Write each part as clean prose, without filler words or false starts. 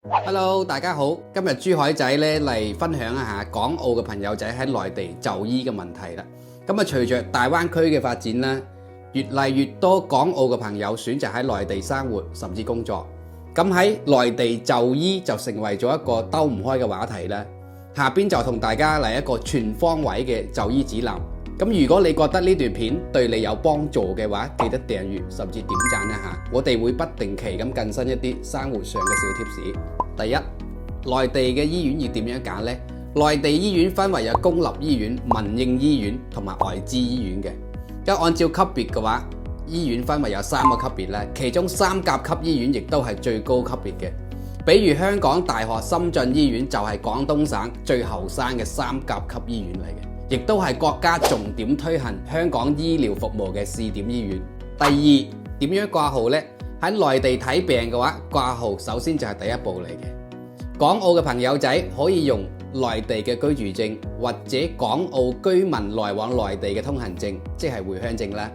Hello，大家好，今日珠海仔咧嚟分享一下港澳嘅朋友仔喺內地就醫嘅問題啦。咁啊，隨着大灣區嘅發展啦，越嚟越多港澳嘅朋友選擇喺內地生活甚至工作。咁喺內地就醫就成為咗一個兜唔開嘅話題啦。下邊就同大家嚟一個全方位嘅就醫指南。咁如果你覺得呢段片對你有幫助嘅話，記得訂閱甚至點讚一下。我哋會不定期咁更新一啲生活上嘅小貼士。第一，內地嘅醫院要點樣揀呢？內地醫院分為有公立醫院、民營醫院同埋外資醫院嘅。咁按照級別嘅話，醫院分為有3個級別咧，其中3甲級醫院亦都係最高級別嘅。比如香港大學深圳醫院就係廣東省最後生嘅3甲級醫院嚟嘅，亦都係國家重點推行香港醫療服務嘅試點醫院。第二，點樣掛號呢？喺內地睇病嘅話，掛號首先就係第一步嚟嘅。港澳嘅朋友仔可以用內地嘅居住證或者港澳居民來往內地嘅通行證，即係回鄉證啦，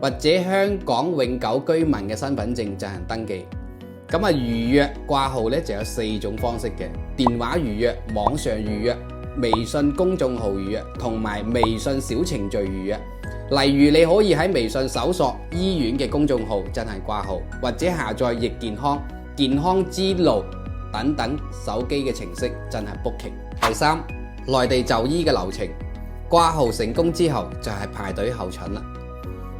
或者香港永久居民嘅身份證進行登記。咁啊，預約掛號咧就有4種方式嘅：電話預約、網上預約、微信公眾號預約同埋微信小程序預約。例如你可以喺微信搜索醫院嘅公眾號進行掛號，或者下載易健康、健康之路等等手機嘅程式進行 booking。第三，內地就醫嘅流程，掛號成功之後就係排隊候診啦。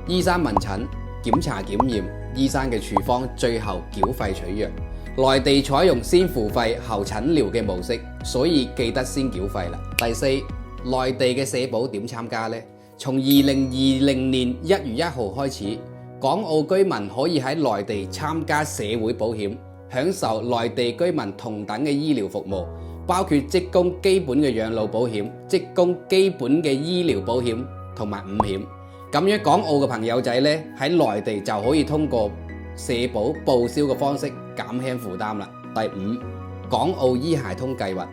醫生問診、檢查檢驗、醫生嘅處方，最後繳費取藥。內地採用先付費後診療嘅模式，所以記得先繳費啦。第四，內地嘅社保點參加呢？從2020年1月1號開始，港澳居民可以喺內地參加社會保險，享受內地居民同等嘅醫療服務，包括職工基本嘅養老保險、職工基本嘅醫療保險同埋5險。咁樣港澳嘅朋友仔呢，喺內地就可以通過社保報銷嘅方式減輕負擔啦。第五，港澳醫械通計劃，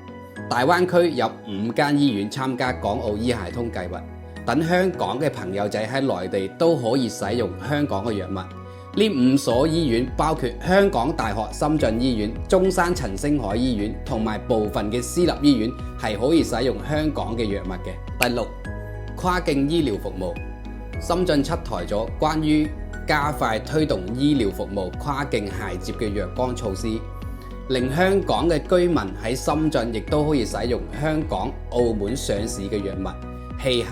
大灣區有5間醫院參加港澳醫械通計劃。等香港嘅朋友仔喺內地都可以使用香港嘅藥物。呢5所醫院包括香港大學深圳醫院、中山陳星海醫院同埋部分嘅私立醫院係可以使用香港嘅藥物嘅。第六，跨境醫療服務，深圳出台咗關於加快推動醫療服務跨境銜接嘅若干措施，令香港嘅居民喺深圳亦都可以使用香港、澳門上市嘅藥物、器械。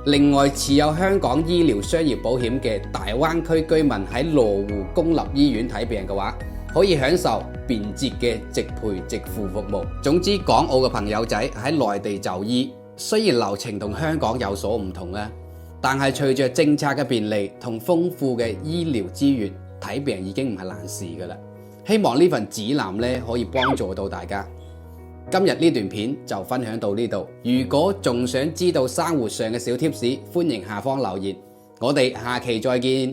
另外，持有香港醫療商業保險嘅大灣區居民喺羅湖公立醫院睇病嘅話，可以享受便捷嘅直賠直付服務。總之，港澳嘅朋友仔喺內地就醫，雖然流程同香港有所唔同啦，但係隨着政策嘅便利同豐富嘅醫療資源，睇病已經唔係難事㗎喇。希望呢份指南咧可以幫助到大家。今日呢段片就分享到呢度，如果仲想知道生活上嘅小貼士，歡迎下方留言，我哋下期再見。